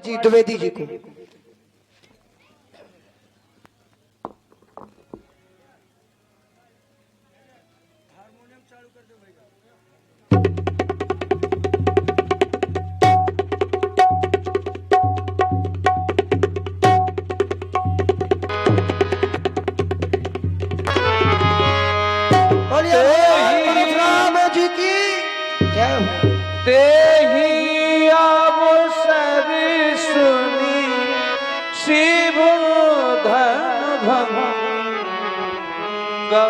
जी द्विवेदी जी को। जी की जय हो। तेहि अवसर सुनी शिव धन भंगा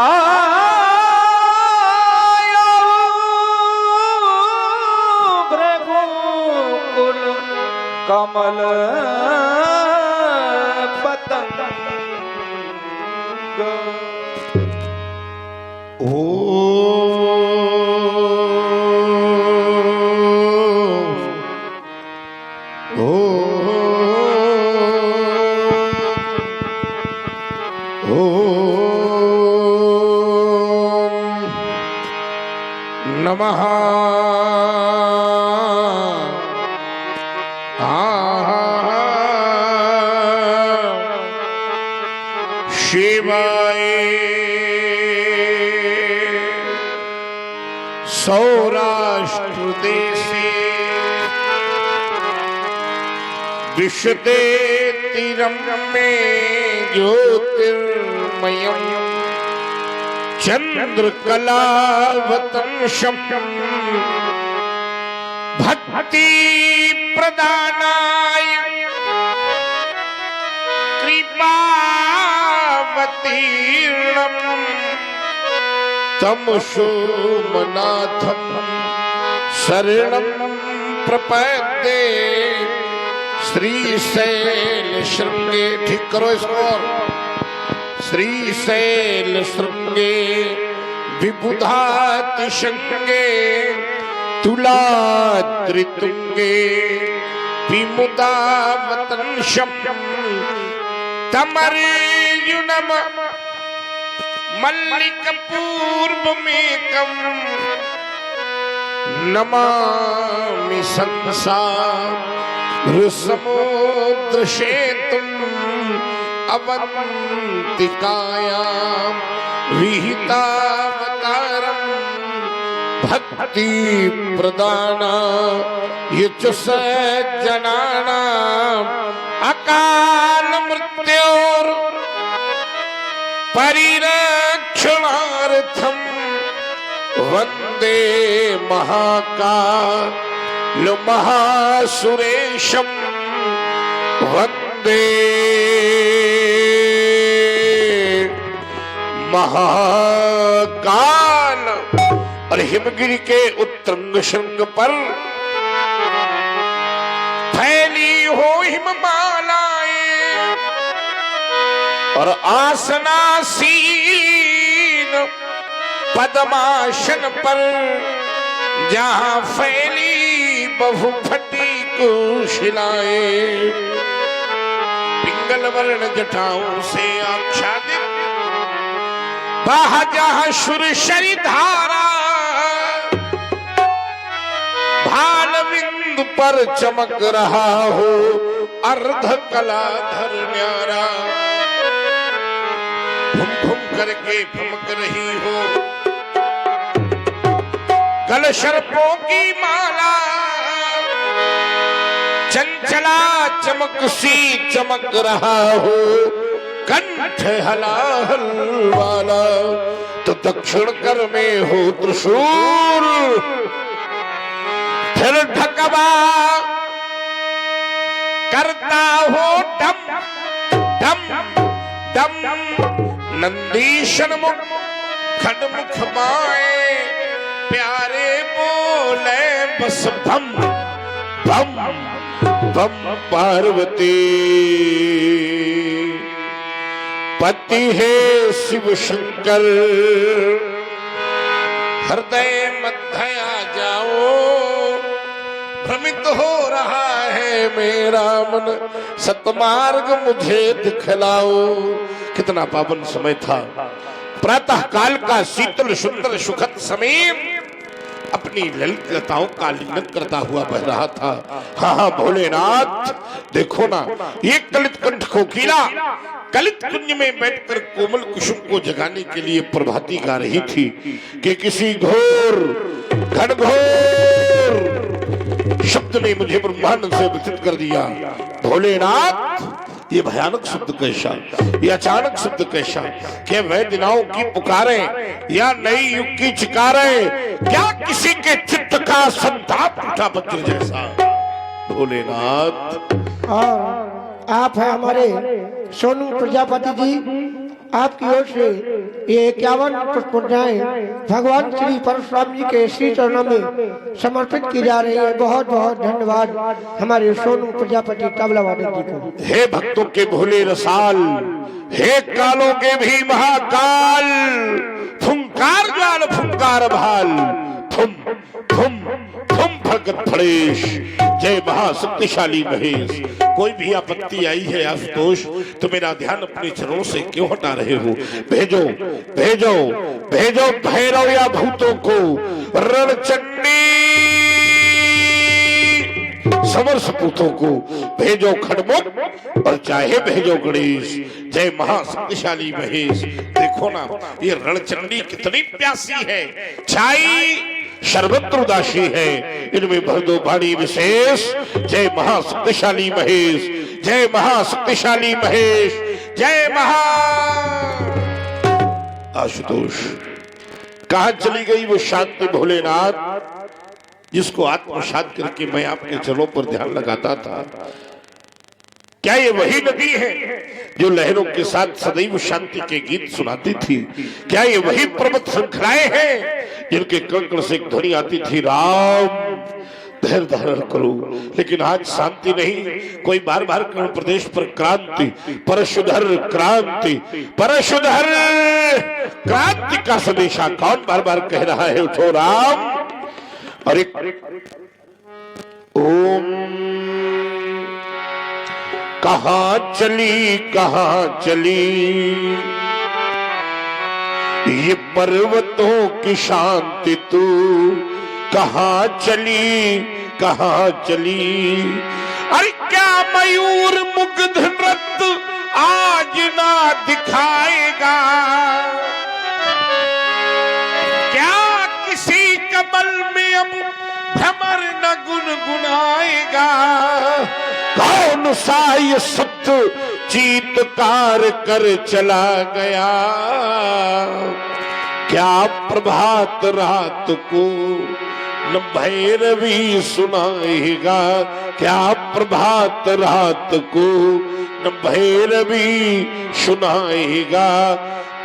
आयो भृगुकुल कमल पतंग। नमः शिवाय। सौराष्ट्र देशे विशदे तीरम में ज्योतिर्मयम् चंद्रकलावतंशम भक्ति प्रदानाय कृपावतीर्णम तम सोमनाथम शरणं प्रपद्ये। श्रीशैल शृंगे, ठीक करो इसको, श्रीशैल शृंगे विबुधातिशंगे तुलाद्रितुंगे विमुदावतंशम तमर्युनम मल्लिक पूर्वमेकम नमामि संसार समुद्र सेतुम अवंतिकायां विहितावतारं भक्ति प्रदाना युच सज्जनानां अकाल मृत्योर परिरक्षणार्थं वंदे महाकाल महासुरेशं वंदे महाकाल। और हिमगिरी के उत्तुंग शृंग पर फैली हो हिममालाएं और आसनासीन पद्मासन पर जहां फैली बहुफटी कुशिलाएं पिंगल वर्ण जटाओं से आच्छादित जहाँ सुरशरी धारा भाल बिंदु पर चमक रहा हो अर्ध कलाधर न्यारा भुम भुम करके भमक रही हो गल सर्पों की माला चंचला चमक सी चमक रहा हो कंठ हलाहल वाला तो दक्षिण कर में हो त्रिशूल फिर ढकवा करता हो डम डम डम नंदीशन मुख खडमुख बाए प्यारे बोले बस भम भम भम पार्वती पति है शिव शंकर हृदय मध्य आ जाओ भ्रमित हो रहा है मेरा मन सतमार्ग मुझे दिखलाओ। कितना पावन समय था, प्रातः काल का शीतल सुंदर सुखद समय अपनी ललित लताओं का लिंगन करता हुआ बह रहा था। हाँ हाँ भोलेनाथ, देखो ना, ये कलित कंठ कोकिला कलित कुंज में बैठकर कोमल कुसुम को जगाने के लिए प्रभाती गा रही थी कि किसी घोर घनघोर शब्द ने मुझे ब्रह्मांड से विचलित कर दिया। भोलेनाथ, ये भयानक शब्द कैसा, ये अचानक शब्द कैसा, क्या वह दिनाओं की पुकारें या नई युग की चिकारें, क्या किसी के चित्त का संताप उठा वज्र जैसा। भोलेनाथ, और आप हैं हमारे सोनू प्रजापति जी, आपकी ओर से ये 51 पुष्पांजलि भगवान श्री परशुराम जी के श्री चरणों में समर्पित की जा रही है। बहुत बहुत धन्यवाद हमारे सोनू प्रजापति तबला वादक जी को। हे भक्तों के भोले रसाल, हे कालों के भी महाकाल, फुंकार ज्वाल फुंकार भाल, फुम फुम फुम भगत फड़ेश, जय महाशक्तिशाली महेश। कोई भी आपत्ति आई है आशुतोष तो मेरा ध्यान अपने चरणों से क्यों हटा रहे हो? भेजो भेजो भेजो भैरव या भूतों को, रणचंडी समर सपूतों को, भेजो खड़मुख और चाहे भेजो गणेश, जय महाशक्तिशाली महेश। देखो ना, ये रणचंडी कितनी प्यासी है, छाई सर्वत्र उदासी है, इनमें भर दो वाणी विशेष, जय महाशक्तिशाली महेश, जय महाशक्तिशाली महेश, जय महा। आशुतोष, कहां चली गई वो शांति भोलेनाथ जिसको आत्मसात करके मैं आपके चरणों पर ध्यान लगाता था? क्या ये वही नदी है जो लहरों के साथ सदैव शांति के गीत सुनाती थी? क्या ये वही पर्वत श्रृंखलाएं हैं जिनके कंकड़ से एक ध्वनि आती थी, राम धैर्य धारण करो? लेकिन आज शांति नहीं, कोई बार बार कर्ण प्रदेश पर क्रांति, परशुधर क्रांति, परशुधर क्रांति का संदेशा कौन बार बार कह रहा है? उठो राम। अरे ओम, कहां चली ये पर्वतों की शांति, तू कहां चली? अरे क्या मयूर मुग्ध नृत्य आज ना दिखाएगा? क्या किसी कमल में अब भ्रमर न गुनगुनाएगा? कौन सा ये सत्य चीत्कार कर चला गया? क्या प्रभात रात को न भैरवी सुनाएगा? क्या प्रभात रात को न भैरवी सुनाएगा?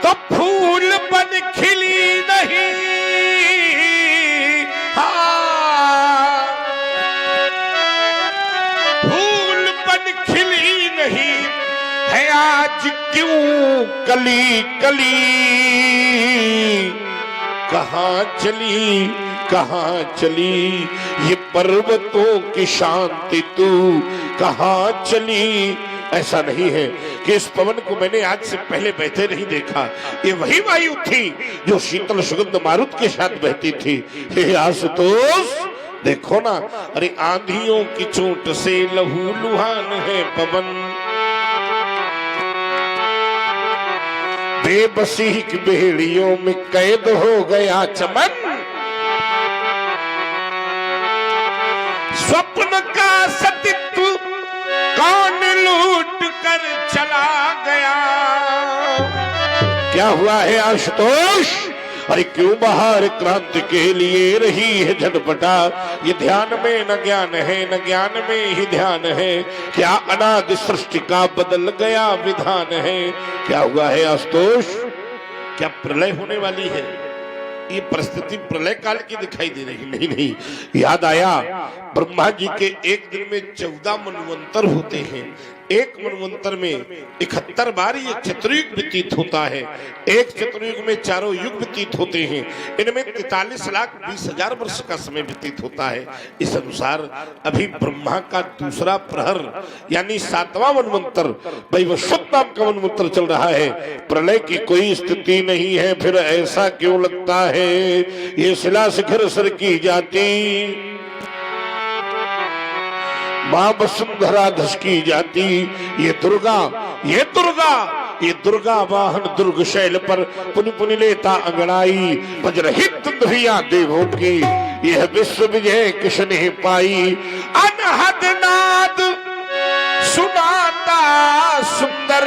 तो फूल बन खिली नहीं, है आज क्यों कली कली? कहां चली ये पर्वतों की शांति, तू कहां चली? ऐसा नहीं है कि इस पवन को मैंने आज से पहले बहते नहीं देखा, ये वही वायु थी जो शीतल सुगंध मारुत के साथ बहती थी। हे आशुतोष, देखो ना, अरे आंधियों की चोट से लहू लुहान है पवन, बेबसी की बेड़ियों में कैद हो गया चमन, स्वप्न का सतित्व कौन लूट कर चला गया? क्या हुआ है आशुतोष? अरे क्यों बाहर क्रांति के लिए रही है झटपटा? ये ध्यान में न ज्ञान है, न ज्ञान में ही ध्यान है। क्या अनादि सृष्टि का बदल गया विधान है? क्या हुआ है आशुतोष? क्या प्रलय होने वाली है? ये परिस्थिति प्रलय काल की दिखाई दे रही? नहीं, याद आया ब्रह्मा जी के एक दिन में 14 मनवंतर होते हैं। एक मनवंतर में 71 बार ये चतुर्युग व्यतीत होता है। एक चतुर्युग में चारों युग व्यतीत होते हैं। इनमें 43,20,000 वर्ष का समय व्यतीत होता है। इस अनुसार अभी ब्रह्मा का दूसरा प्रहर यानी 7वां मनवंतर वैवस्वत नाम का मनवंतर चल रहा है। प्रलय की कोई स्थिति नहीं है, फिर ऐसा क्यों लगता है ये शिला शिखर सर की जाती, मां वसुंधरा धसकी जाती। ये दुर्गा ये दुर्गा वाहन दुर्ग शैल पर पुनि पुनि लेता अंगड़ाई, वज्रहित ध्रिया देवों की यह विश्व विजय किसने पाई। अनहद नाद सुनाता सुंदर,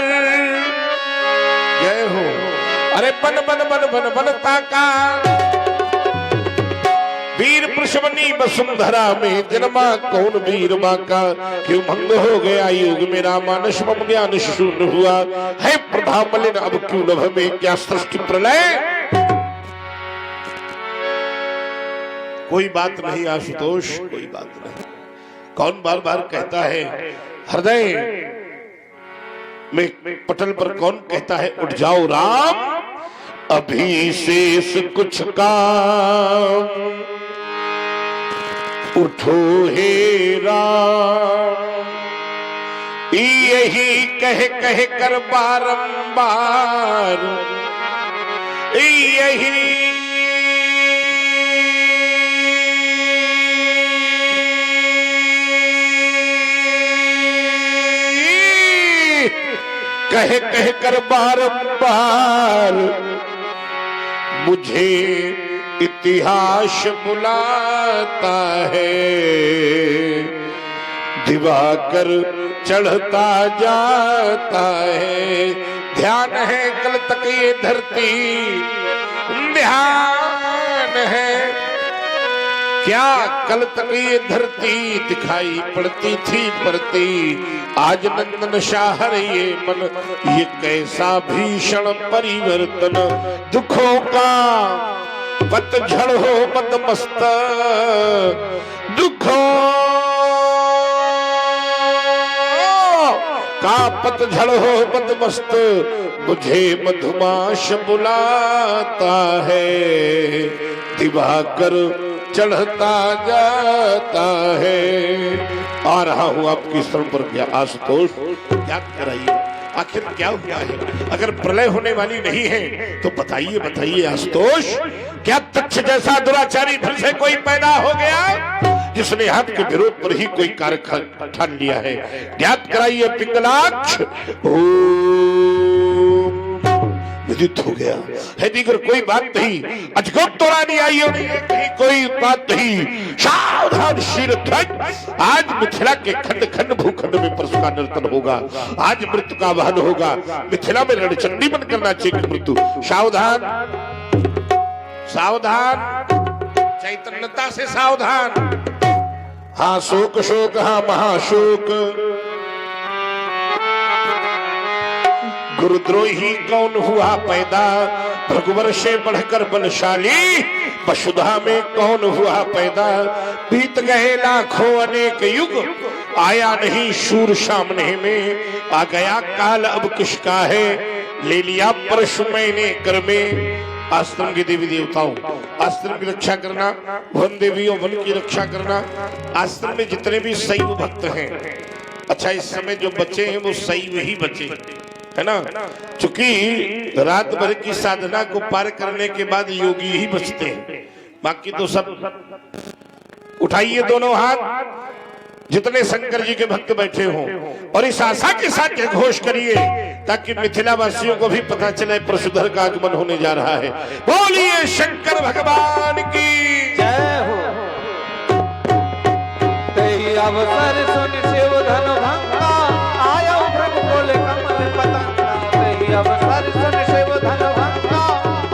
जय हो। अरे बन बन बन बन बनता का वीर पुरुषमणि वसुंधरा में जन्मा कौन वीर बाका, क्यों भंग हो गया युग मेरा मानस मम ज्ञान शून्य हुआ है प्रभा मलिन अब क्यों नभ में क्या सृष्टि प्रलय। कोई बात नहीं आशुतोष, कोई बात नहीं। कौन बार बार कहता है हृदय में पटल पर कौन कहता है उठ जाओ राम, अभी शेष कुछ काम उठो हे राम। यही कह कर बारंबार यही कह कर बारंबार मुझे इतिहास बुलाता है, दिवाकर चढ़ता जाता है। ध्यान है कल तक ये धरती, ध्यान है क्या कल तक ये धरती दिखाई पड़ती थी पड़ती, आज नंदन शाहर ये मन ये कैसा भीषण परिवर्तन। दुखों का पतझड़ हो मदमस्त, दुखों का पतझड़ हो मदमस्त, मुझे मधुमाश बुलाता है, दिवाकर चढ़ता जाता है। आ रहा हूं आपकी शरण पर क्या आशुतोष, याद कराइए आखिर क्या हुआ है। अगर प्रलय होने वाली नहीं है तो बताइए बताइए आशुतोष, क्या तक्ष जैसा दुराचारी फिर से कोई पैदा हो गया जिसने हाथ के विरोध पर ही कोई कार्य ठान लिया है। याद कराइए पिंगलाक्ष। विदित हो गया है दीगर कोई बात नहीं, अजगब तोरानी आई कहीं कोई बात नहीं। सावधान शीर ध्वज, आज मिथिला के खंड खंड भूखंड में परशु का नर्तन होगा। आज मृत्यु का वाहन होगा, मिथिला में रणचंडी बन करना चाहिए मृत्यु। सावधान सावधान, चैतन्यता से सावधान। हाँ शोक शोक, हाँ महाशोक। गुरुद्रोही कौन हुआ पैदा, भृगुवर से बढ़कर बलशाली, वसुधा में कौन हुआ पैदा। बीत गए लाखों अनेक युग, आया नहीं शूर सामने में। आ गया काल अब किसका है, ले लिया परशु मैंने कर में। आश्रम के देवी देवताओं, आश्रम की रक्षा करना, वन देवियों वन की रक्षा करना। आश्रम में जितने भी शैव भक्त हैं, अच्छा इस समय जो बच्चे हैं वो शैव ही बचे है ना, चूंकि रात भर की साधना को पार करने के बाद योगी ही बचते हैं, बाकी तो सब। उठाइए दोनों हाथ जितने शंकर जी के भक्त बैठे हों और इस आशा के साथ घोष करिए ताकि मिथिला वासियों को भी पता चले परशुधर का आगमन होने जा रहा है। बोलिए शंकर भगवान की जय हो। तेहि अवसर सुन शिव धन भंगा, आयो भृगुकुल कमल पतंगा। तेहि अवसर सुन शिव धन भंगा,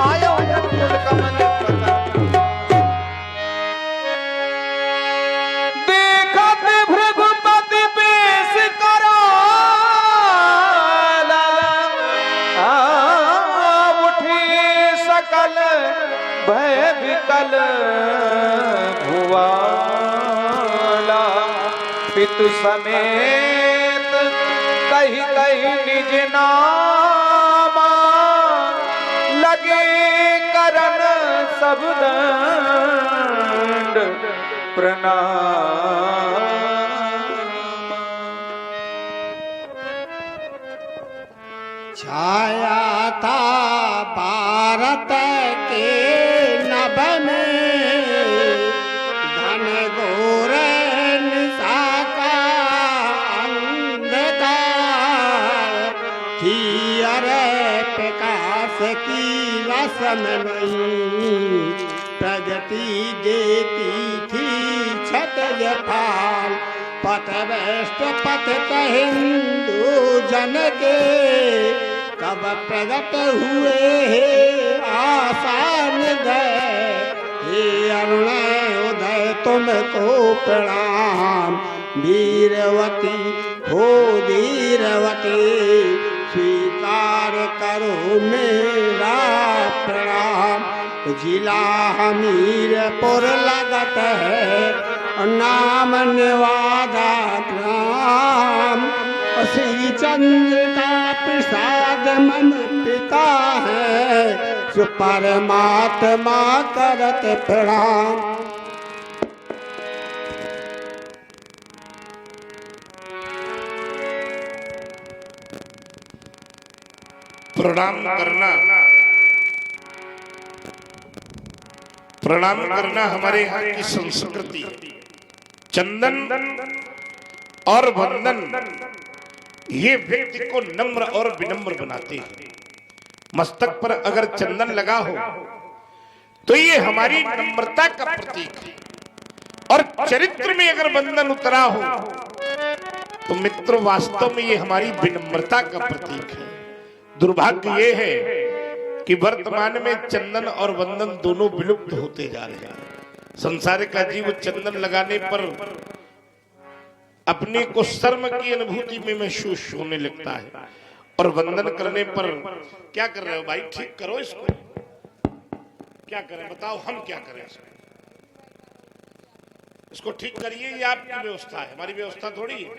आयो भृगुकुल कमल पतंगा। देखत भृगुपति बेश कराला, उठी सकल भय विकल भुआला। पितु समेत कही कही निज नामा लगे करन सब दंड प्रणाम। छाया था भारत के नभ में घन घोर निशा का अंधकार थी अरे प्रकाश की रसम नहीं प्रगति देती थी छतज फाल पथ वेष्ट पथ हिंदू जन के कब प्रगट हुए आसान गए हे अरुण उदय तुमको प्रणाम वीरवती हो धीरवती स्वीकार करो मेरा प्रणाम। जिला हमीरपुर लगत है नाम निवादा ग्राम श्री चंद्र का प्रसाद मन पिता है परमात्मा करत प्रणाम। प्रणाम करना हमारे यहाँ की संस्कृति है। चंदन और वंदन ये व्यक्ति को नम्र और विनम्र बनाते हैं। मस्तक पर अगर चंदन लगा हो तो ये हमारी नम्रता का प्रतीक है, और चरित्र में अगर वंदन उतरा हो तो मित्र वास्तव में ये हमारी विनम्रता का प्रतीक है। दुर्भाग्य ये है कि वर्तमान में चंदन और वंदन दोनों विलुप्त होते जा रहे हैं। संसार का जीव चंदन लगाने पर अपने को शर्म की अनुभूति में महसूस होने लगता है, और वंदन करने पर क्या कर रहे हो भाई, ठीक करो इसको, क्या करें बताओ, हम क्या करें इसको ठीक करिए, ये आपकी व्यवस्था है, हमारी व्यवस्था थोड़ी है।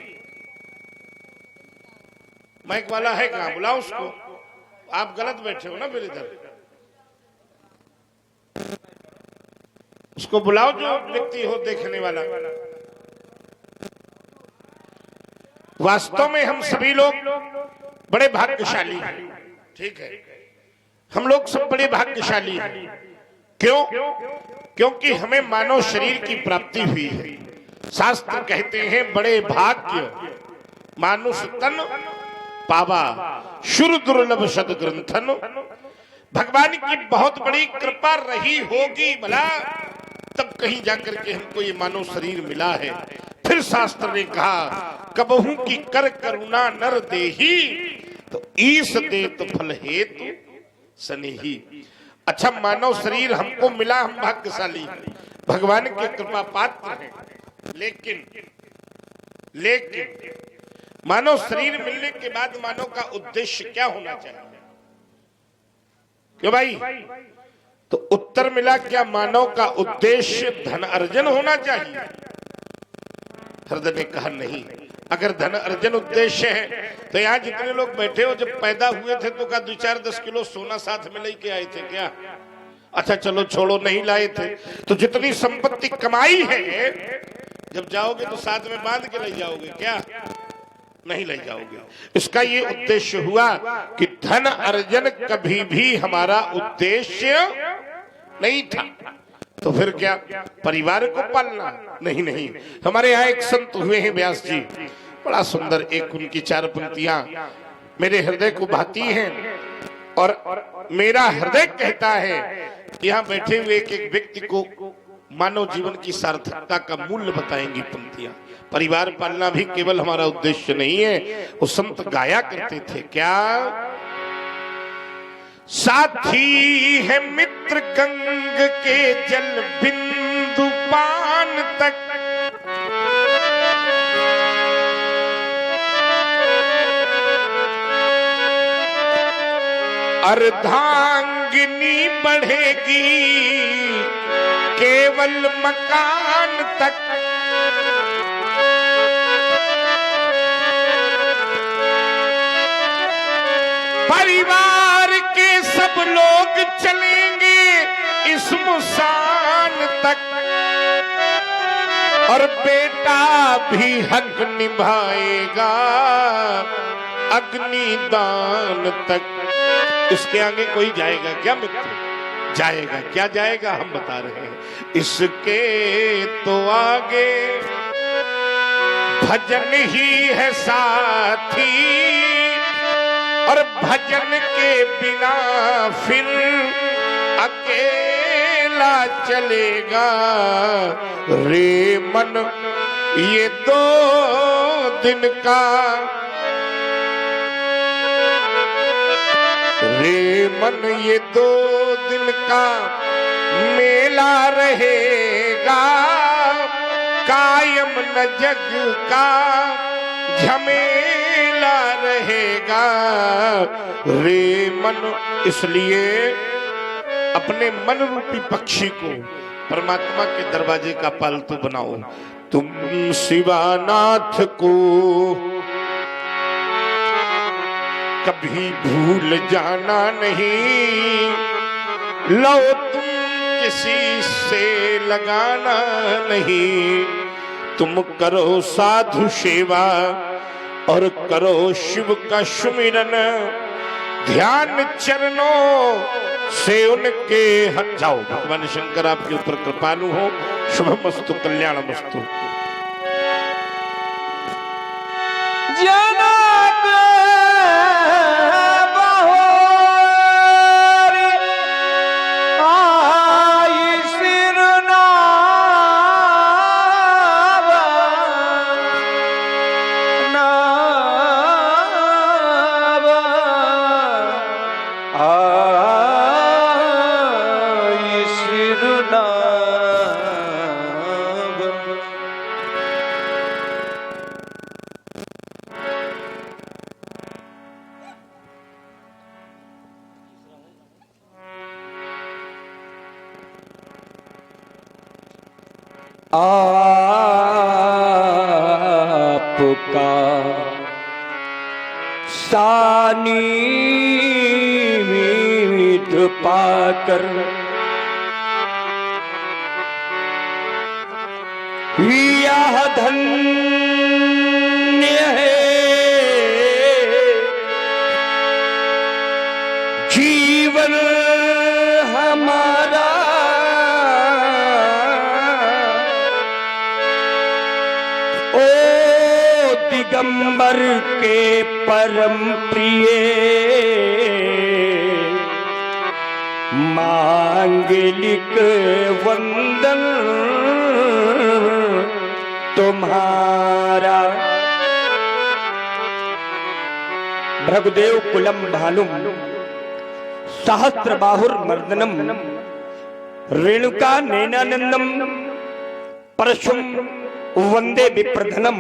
माइक वाला है कहां, बुलाओ उसको, आप गलत बैठे हो ना फिर इधर, उसको बुलाओ जो व्यक्ति हो देखने वाला। वास्तव में हम सभी लोग बड़े भाग्यशाली हैं, ठीक है, हम लोग सब बड़े भाग्यशाली हैं। क्यों? क्योंकि हमें मानव शरीर की प्राप्ति हुई है। शास्त्र कहते हैं बड़े भाग्य मानुष तन पावा शुर दुर्लभ सदग्रंथन। भगवान की बहुत बड़ी कृपा रही होगी भला तब कहीं जाकर के हमको ये मानव शरीर मिला है। फिर शास्त्र ने कहा कबहू की कर करुणा नर देही तो ईश दे तो फल हेतु सनेही। अच्छा मानव शरीर हमको मिला, हम भाग्यशाली हैं, भगवान की कृपा पात्र हैं, लेकिन मानव शरीर मिलने के बाद मानव का उद्देश्य क्या होना चाहिए? क्यों भाई? तो उत्तर मिला क्या मानव का उद्देश्य धन अर्जन होना चाहिए? हृदय ने कहा नहीं। अगर धन अर्जन उद्देश्य है तो यहाँ जितने लोग बैठे हो जब पैदा हुए थे तो क्या 2-4-10 किलो सोना साथ में लेके आए थे क्या? अच्छा चलो छोड़ो, नहीं लाए थे तो जितनी संपत्ति कमाई है जब जाओगे तो साथ में बांध के ले जाओगे क्या? नहीं ले जाओगे। इसका ये उद्देश्य हुआ कि धन अर्जन कभी भी हमारा उद्देश्य नहीं था। तो फिर क्या परिवार को पालना? नहीं। हमारे यहाँ एक संत हुए हैं व्यास जी, बड़ा सुंदर, एक उनकी 4 पंक्तियां मेरे हृदय को भाती हैं, और मेरा हृदय कहता है कि यहाँ बैठे हुए एक व्यक्ति को मानव जीवन की सार्थकता का मूल्य बताएंगी पंक्तियां। परिवार पालना भी केवल हमारा उद्देश्य नहीं है। वो संत गाया करते थे क्या? साथी है मित्र गंग के जल बिंदु पान तक, अर्धांगिनी बढ़ेगी केवल मकान तक। लोग चलेंगे इस मुसान तक, और बेटा भी हक निभाएगा अग्निदान तक। इसके आगे कोई जाएगा क्या मित्र? जाएगा क्या? जाएगा, हम बता रहे हैं। इसके तो आगे भजन ही है साथी, और भजन के बिना फिर अकेला चलेगा रे मन ये 2 दिन का, रे मन ये 2 दिन का मेला रहेगा, कायम न जग का झमेला रहेगा रे मन। इसलिए अपने मन रूपी पक्षी को परमात्मा के दरवाजे का पालतू बनाओ। तुम शिवानाथ को कभी भूल जाना नहीं, लो तुम किसी से लगाना नहीं। तुम करो साधु सेवा और करो शिव का सुमिरन, ध्यान चरणों से उनके हट जाओ। भगवान शंकर आपके ऊपर कृपालु हो। शुभमस्तु, कल्याणमस्तु। जनक बहोरी आई सिरनाव, नाव आई सिरनाव। आपका सानिध्य पाकर यह धन्य है जीवन हमारा, ओ दिगंबर के परम प्रिय मांगलिक वंदन तुम्हारा। भृगुदेव कुलम भानुम सहस्त्र बाहुर्मर्दनम रेणुका नैनानंदम परशुम वंदे विप्रधनम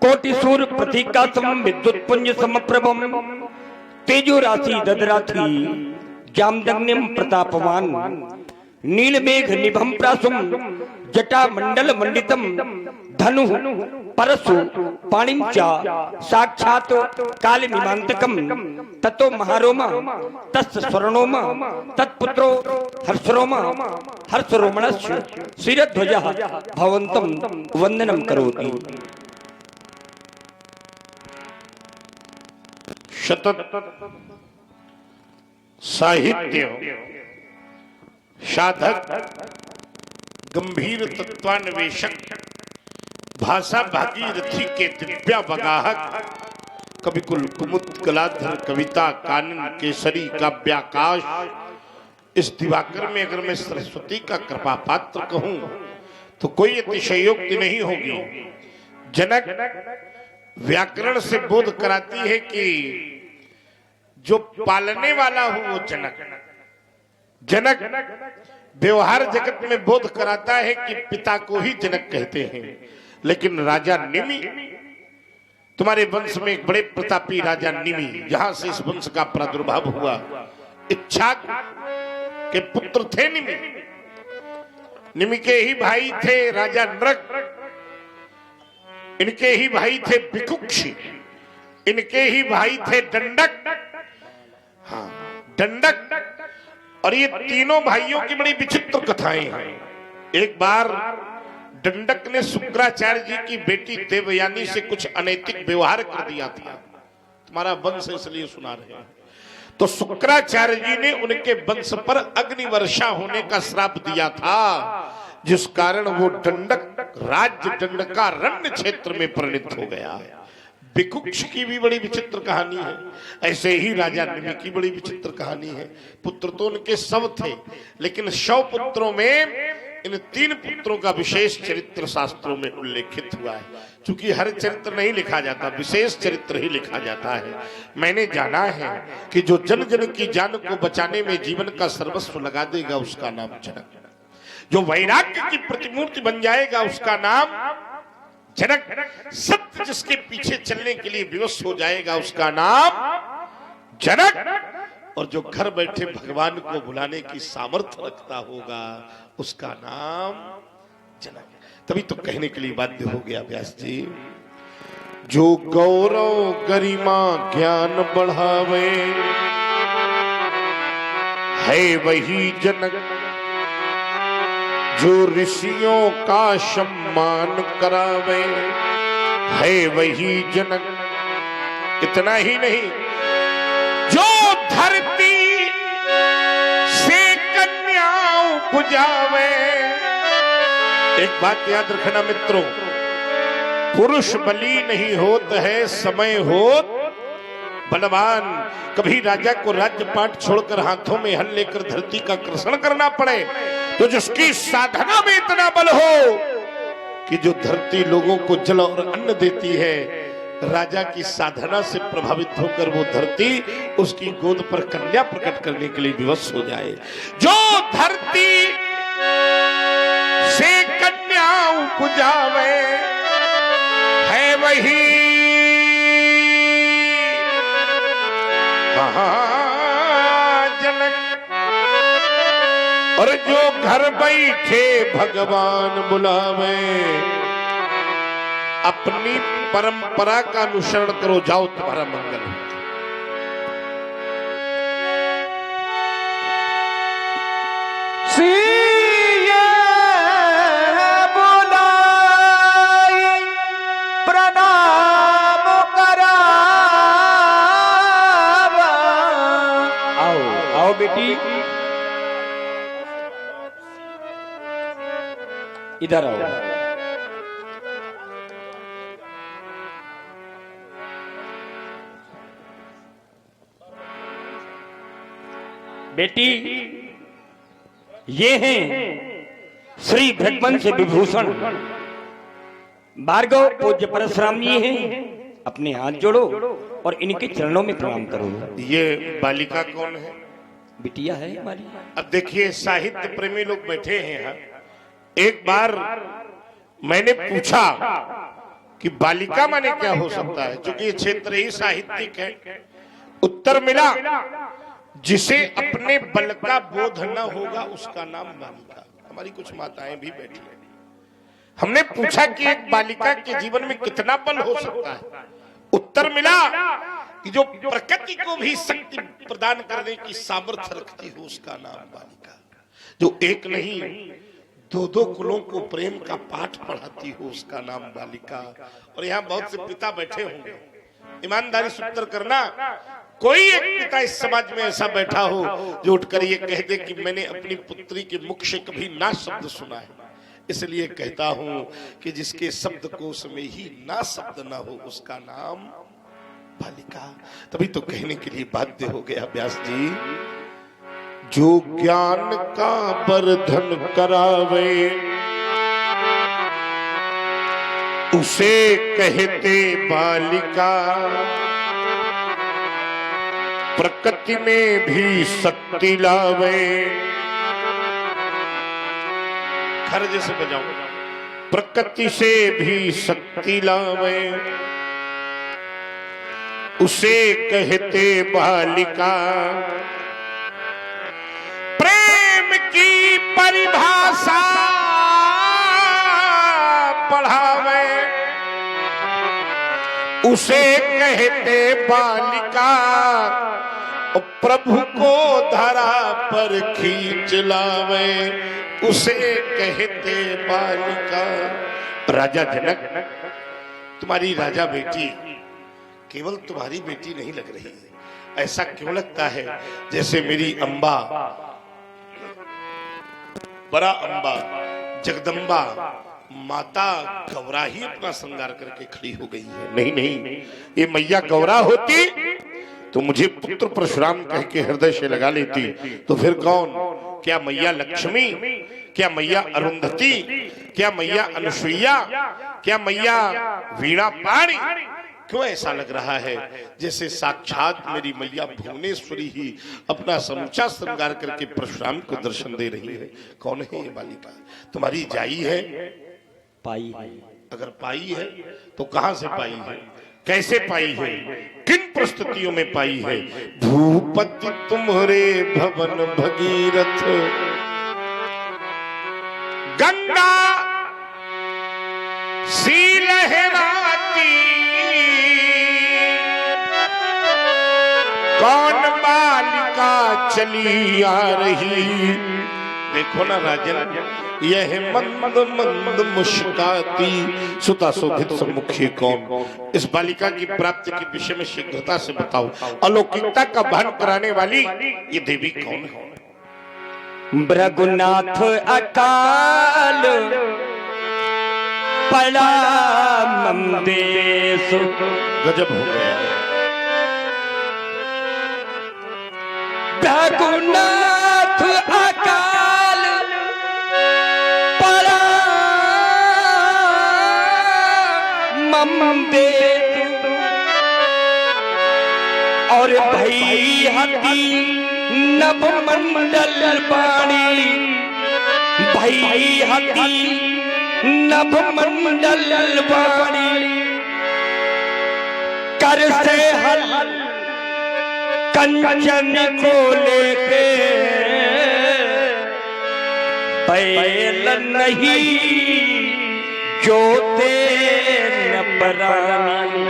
कोटिसूर प्रतीकासम विद्युत्पुंज समप्रभम तेजो राशि ददराथी जामदग्निम प्रतापवान नीलमेघ निभम प्रासुम जटा मंडल मंडितम धनु परशु पाणिंचा साक्षात कालमीमांतकम ततो महारोमा तस् स्वर्णोमा तत्पुत्रो हर्षरोमा हर्षरोमणस्य शिरध्वजः भवन्तं वंदनं करोति। शतत साहित्य साधक गंभीर तत्वान्वेषक भाषा भागीरथी के दिव्या बगाहक कविकुल कुमुद कलाधर कविता कानन केसरी काव्याकाश इस दिवाकर में अगर मैं सरस्वती का कृपा पात्र कहूं तो कोई अतिशयोक्ति नहीं होगी। जनक व्याकरण से बोध कराती है कि जो पालने वाला हो वो जनक। जनक व्यवहार जगत में बोध कराता है कि पिता को ही जनक कहते हैं, लेकिन राजा निमि, तुम्हारे वंश में एक बड़े प्रतापी राजा निमि, जहां से इस वंश का प्रादुर्भाव हुआ, इच्छा के पुत्र थे निमि। निमि के ही भाई थे राजा नृग, इनके ही भाई थे बिकुक्षी, इनके ही भाई थे दंडक। हाँ, दंडक और ये तीनों भाइयों की बड़ी विचित्र कथाएं हैं। एक बार दंडक ने शुक्राचार्य जी की बेटी देवयानी से कुछ अनैतिक व्यवहार कर दिया था। तुम्हारा वंश इसलिए सुना रहे हैं। तो शुक्राचार्य जी ने उनके वंश पर अग्नि वर्षा होने का श्राप दिया था, जिस कारण वो दंडक राज्य दंडकारण्य क्षेत्र में परिणत हो गया। भिक्षुक की भी बड़ी विचित्र कहानी है, ऐसे ही राजा निमि की बड़ी विचित्र कहानी है। पुत्र तो उनके सब थे, लेकिन 100 पुत्रों में इन 3 पुत्रों का विशेष चरित्र शास्त्रों में उल्लेखित हुआ है। क्योंकि हर चरित्र नहीं लिखा जाता, विशेष चरित्र ही लिखा जाता है। मैंने जाना है कि जो जन जन की जान को बचाने में जीवन का सर्वस्व लगा देगा उसका नाम जनक, जो वैराग्य की प्रतिमूर्ति बन जाएगा उसका नाम जनक, सत्य जिसके पीछे चलने के लिए विवश हो जाएगा उसका नाम जनक, और जो घर बैठे भगवान को बुलाने की सामर्थ्य रखता होगा उसका नाम जनक। तभी तो कहने के लिए बाध्य हो गया व्यास जी, जो गौरव गरिमा ज्ञान बढ़ावे है वही जनक, जो ऋषियों का सम्मान करावे है वही जनक। इतना ही नहीं, जो धरती से कन्या उपजावे। एक बात याद रखना मित्रों, पुरुष बली नहीं होत है, समय होत बलवान। कभी राजा को राज्य पाट छोड़कर हाथों में हल लेकर धरती का कर्षण करना पड़े, तो जिसकी साधना में इतना बल हो कि जो धरती लोगों को जल और अन्न देती है, राजा की साधना से प्रभावित होकर वो धरती उसकी गोद पर कन्या प्रकट करने के लिए विवश हो जाए। जो धरती से कन्या उपजावे है वही जनक, और जो घर बैठे भगवान बुलावे। अपनी परंपरा का अनुसरण करो, जाओ तुम्हारा मंगल हो। प्रणाम करा। आओ आओ बेटी, इधर आओ। बेटी, ये हैं श्री भृगवंश विभूषण भार्गव पूज्य परशुराम जी हैं। अपने हाथ जोड़ो और इनके चरणों में प्रणाम करो। ये बालिका कौन है? बिटिया है हमारी। अब देखिए, साहित्य प्रेमी लोग बैठे हैं यहाँ। एक बार मैंने पूछा कि बालिका माने क्या हो सकता है, क्योंकि ये क्षेत्र ही साहित्यिक है। उत्तर मिला, जिसे अपने बल का बोध न होगा उसका नाम बालिका। हमारी कुछ माताएं भी बैठी हैं। हमने पूछा कि एक बालिका के जीवन में कितना बल हो सकता है। उत्तर मिला कि जो प्रकृति को भी शक्ति प्रदान करने की सामर्थ्य रखती हो उसका नाम बालिका। जो एक नहीं 2-2 कुलों को प्रेम का पाठ पढ़ाती हो उसका नाम बालिका। और यहाँ बहुत से पिता बैठे होंगे, ईमानदारी से उत्तर करना। कोई एक पिता इस समाज में ऐसा बैठा हो जो उठकर ये कह दे कि मैंने अपनी पुत्री के मुख से कभी ना शब्द सुना है। इसलिए कहता हूं कि जिसके शब्द कोश में ही ना शब्द ना हो उसका नाम बालिका। तभी तो कहने के लिए बाध्य हो गया व्यास जी, जो ज्ञान का वर्धन करावे उसे कहते बालिका। प्रकृति में भी शक्ति लावे। खर्ज से बजाओ। प्रकृति से भी शक्ति लावे उसे कहते बालिका। प्रेम की परिभाषा पढ़ावे उसे कहते बालिका। और प्रभु को धरा पर खींच लावे उसे कहते बालिका। राजा जनक, तुम्हारी राजा बेटी केवल तुम्हारी बेटी नहीं लग रही है। ऐसा क्यों लगता है जैसे मेरी अम्बा, बड़ा अम्बा, जगदम्बा माता गौरा ही अपना श्रृंगार करके खड़ी हो गई है। नहीं नहीं, ये मैया गौरा होती तो मुझे पुत्र परशुराम कह के हृदय से लगा लेती। तो फिर कौन? क्या मैया लक्ष्मी? क्या मैया अरुंधति? क्या मैया अनुसुईया? क्या मैया वीणा पाणी? क्यों ऐसा लग रहा है जैसे साक्षात मेरी मैया भुवनेश्वरी ही अपना समूचा श्रृंगार करके परशुराम को दर्शन दे रही है। कौन है ये बालिका? तुम्हारी जाई है? पाई है। अगर पाई है तो कहां से पाई है, कैसे पाई है, किन परिस्थितियों में पाई है? भूपति तुम्हारे भवन भगीरथ, गंगा सी लहराती, कौन बालिका चली आ रही। देखो ना राजन, यह मंद मंद मुस्काती सुता शोभित सम्मुखी कौन? इस बालिका की प्राप्ति के विषय में शीघ्रता से बताओ। अलौकिकता का भान कराने वाली ये देवी कौन है? भृगुनाथ अकाल पड़ा मंदेश। गजब हो गया। भृगुनाथ अकाल पड़ा मंदेश, और भई हती नभ मंडल बाणी, भई हती नभ मंडल बाणी, कर से हल कंचन को लेके, बैल नहीं जोते न परानी,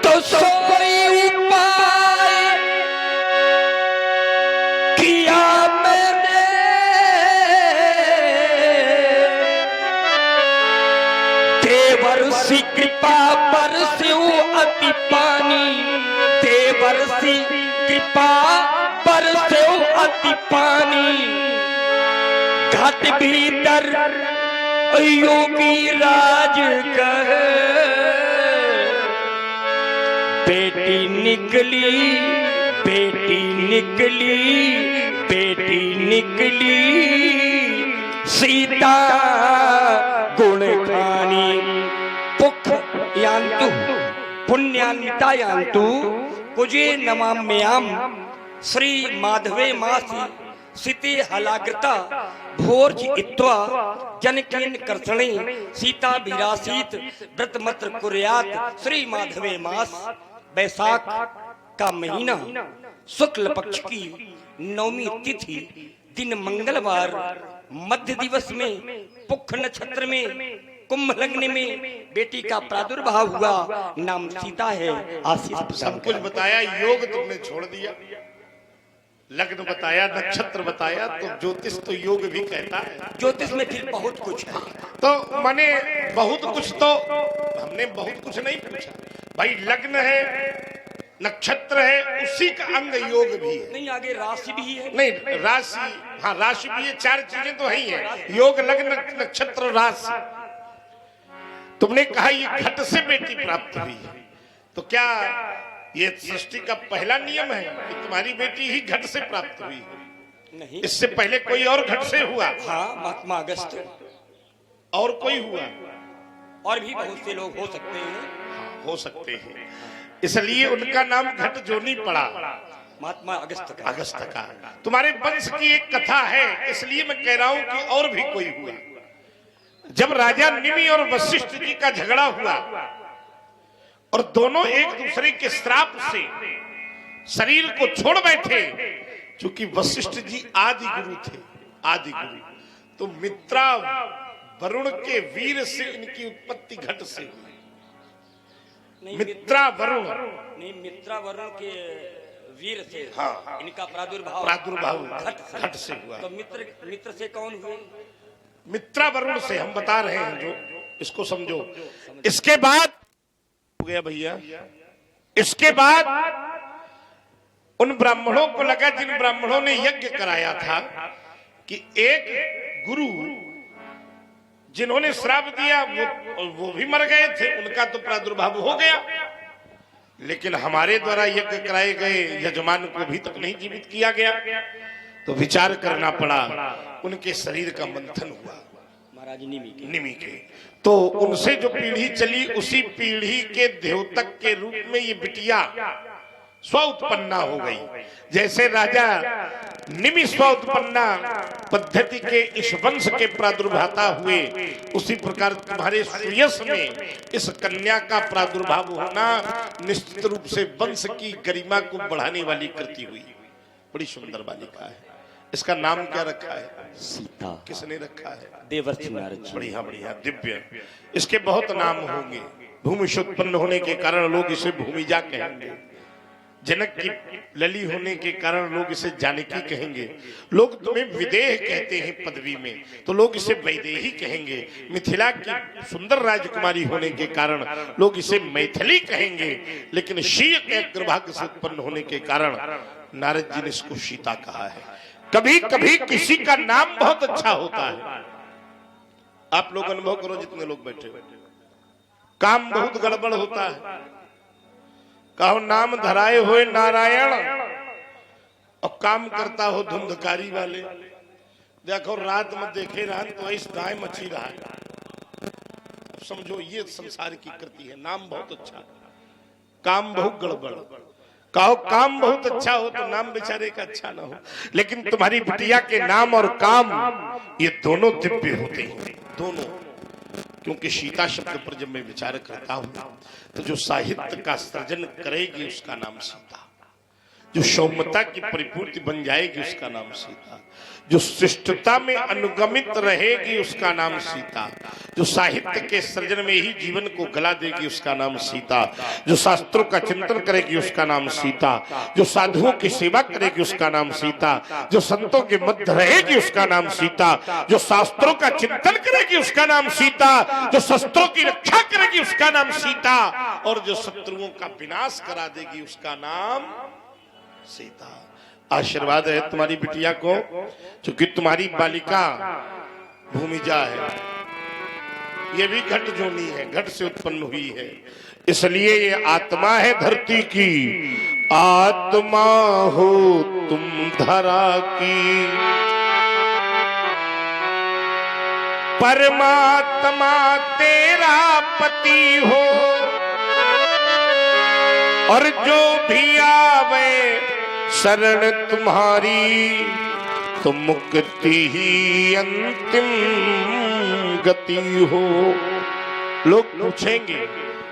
तो सोई उपाय किया मैंने, देवर्षि कृपा बरस्यो अति पानी, देवर्षि कृपा बरस्यो अति पानी, घट भीतर योगी राज कहे, बेटी निकली, बेटी निकली, बेटी निकली, सीता गुण खानी। पुख यान्तु पुण्यान्विता यान्तु कुजे नमाम्याम, श्री माधवे मासी सीते हलाग्रता भोर्ज इत्वा जनकेन कर्षणे, सीता विरासीत व्रतमत्र कुर्यात। श्री माधवे मास बैसाख का महीना, शुक्ल पक्ष की नवमी तिथि, दिन मंगलवार, मध्य दिवस में, पुख नक्षत्र में, कुंभ लग्न में बेटी का प्रादुर्भाव हुआ। नाम सीता है। आशीष सब कुछ बताया, योग तुमने छोड़ दिया। लग्न बताया, नक्षत्र बताया, तो ज्योतिष तो योग भी कहता है। ज्योतिष में फिर बहुत कुछ है। तो माने बहुत कुछ, तो हमने बहुत कुछ नहीं पूछा भाई। लग्न है, नक्षत्र है, उसी का अंग योग भी है। नहीं, आगे राशि भी है। नहीं, राशि, हाँ राशि भी है। चार चीजें तो ही है, योग, लग्न, नक्षत्र, राशि। तुमने कहा ये घट से बेटी प्राप्त हुई है, तो क्या ये सृष्टि का पहला नियम है कि तुम्हारी बेटी ही घट से प्राप्त हुई है? नहीं, इससे पहले कोई और घट से हुआ? हाँ, महात्मा अगस्त और कोई हुआ? और भी बहुत से लोग हो सकते हैं। हो सकते हैं, इसलिए उनका नाम घट जोनी पड़ा, महात्मा अगस्त का। अगस्त का। तुम्हारे वंश की एक कथा है, इसलिए मैं कह रहा हूं कि और भी कोई हुआ। जब राजा निमि और वशिष्ठ जी का झगड़ा हुआ और दोनों एक दूसरे के श्राप से शरीर को छोड़ बैठे, क्योंकि वशिष्ठ जी आदि गुरु थे, आदि गुरु, तो मित्रा वरुण के वीर से इनकी उत्पत्ति घट से हुई। मित्रा वरुण। नहीं, मित्रा वरुण के वीर से हाँ। इनका प्रादुर्भाव घट से हुआ। तो मित्र से कौन हुए? मित्रा वरुण से हम बता रहे हैं, जो इसको समझो। इसके बाद हो गया भैया, इसके बाद उन ब्राह्मणों को लगा, जिन ब्राह्मणों ने यज्ञ कराया था, कि एक गुरु जिन्होंने श्राप दिया वो भी मर गए थे, उनका तो प्रादुर्भाव हो गया, लेकिन हमारे द्वारा यज्ञ कराए गए यजमान को भी तक नहीं जीवित किया गया। तो विचार करना पड़ा, उनके शरीर का मंथन हुआ महाराज निमि के। तो उनसे जो पीढ़ी चली, उसी पीढ़ी के द्योतक के रूप में ये बिटिया स्व उत्पन्ना हो गई। जैसे राजा निमि स्व उत्पन्ना पद्धति के इस वंश के प्रादुर्भाता हुए, उसी प्रकार तुम्हारे सुयश में इस कन्या का प्रादुर्भाव होना निश्चित रूप से वंश की गरिमा को बढ़ाने वाली कृति हुई। बड़ी सुंदर बालिका है। इसका नाम क्या रखा है? सीता। किसने रखा है? देवर्षि नारद जी। बढ़िया बढ़िया, दिव्य। इसके बहुत नाम होंगे। भूमि से उत्पन्न होने के कारण लोग इसे भूमिजा कहेंगे। जनक की लली होने के कारण लोग इसे जानकी कहेंगे। लोग तुम्हें विदेह कहते हैं पदवी में, तो लोग इसे वैदेही कहेंगे। मिथिला की सुंदर राजकुमारी होने के कारण लोग इसे मैथिली कहेंगे। लेकिन शीय के अग्रभाग से उत्पन्न होने के कारण नारद जी ने इसको सीता कहा है। कभी कभी किसी का नाम बहुत अच्छा होता है। आप लोग अनुभव करो, जितने लोग बैठे हुए, काम बहुत गड़बड़ होता है। कहो नाम धराए हुए नारायण, और काम करता हो धुंधकारी वाले। देखो रात में देखे रहा तो इस गाय मची रहा है। समझो ये संसार की कृति है। नाम बहुत अच्छा, काम बहुत गड़बड़। कहो काम बहुत अच्छा हो तो नाम बेचारे का अच्छा ना हो। लेकिन तुम्हारी बिटिया के नाम और काम ये दोनों दिव्य होते हैं, दोनों। क्योंकि सीता शब्द पर जब मैं विचार करता हूं, तो जो साहित्य का सृजन करेगी उसका नाम सीता, जो सौम्यता की परिपूर्ति बन जाएगी उसका नाम सीता, जो शिष्टता में अनुगमित रहेगी उसका नाम सीता, जो साहित्य के सृजन में ही जीवन को गला देगी उसका नाम सीता, जो शास्त्रों का चिंतन करेगी उसका नाम सीता, जो साधुओं की सेवा करेगी उसका नाम सीता, जो संतों के मध्य रहेगी उसका नाम सीता, जो शास्त्रों का चिंतन करेगी उसका नाम सीता, जो शस्त्रों की रक्षा करेगी उसका नाम सीता, और जो शत्रुओं का विनाश करा देगी उसका नाम सीता। आशीर्वाद है तुम्हारी बिटिया को, क्योंकि तुम्हारी बालिका भूमिजा है। ये भी घट जोनी है, घट से उत्पन्न हुई है, इसलिए ये आत्मा है धरती की। आत्मा हो तुम धरा की, परमात्मा तेरा पति हो, और जो भी आवे शरण तुम्हारी, तो मुक्ति ही अंतिम गति हो। लोग पूछेंगे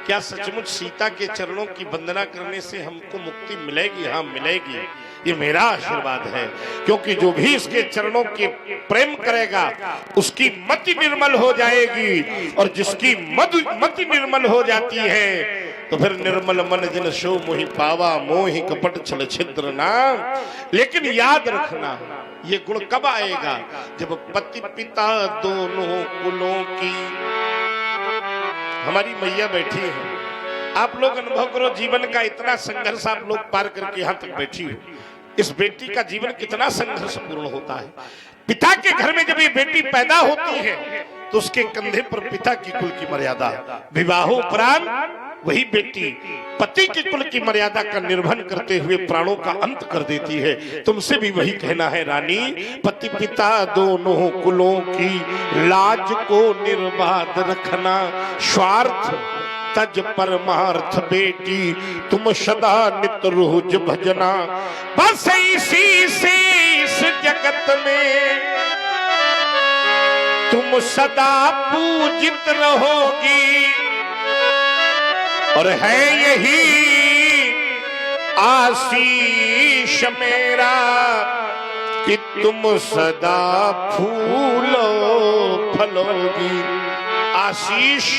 क्या सचमुच सीता के चरणों की वंदना करने से हमको मुक्ति मिलेगी? हाँ मिलेगी, ये मेरा आशीर्वाद है। क्योंकि जो भी इसके चरणों के प्रेम करेगा उसकी मति निर्मल हो जाएगी, और जिसकी मति निर्मल हो जाती है तो फिर निर्मल मन जिन सो मोहि पावा, मोहि कपट छल छिद्र नाम। लेकिन याद रखना, ये गुण कब आएगा? जब पति पिता दोनों कुलों की। हमारी मैया बैठी है, आप लोग अनुभव करो, जीवन का इतना संघर्ष आप लोग पार करके यहाँ तक बैठी हो। इस बेटी का जीवन कितना संघर्षपूर्ण होता है। पिता के घर में जब ये बेटी पैदा होती है तो उसके कंधे पर पिता की कुल की मर्यादा, विवाहोपरांत वही बेटी पति की कुल की मर्यादा का निर्वहन करते हुए प्राणों का अंत कर देती है। तुमसे भी वही कहना है रानी, पति पिता दोनों कुलों की लाज को निर्बाध रखना, स्वार्थ तज परमार्थ बेटी तुम सदा नित रोज भजना। बस इसी से इस जगत में तुम सदा पूजित रहोगी, और है यही आशीष मेरा कि तुम सदा फूलो फलोगी। आशीष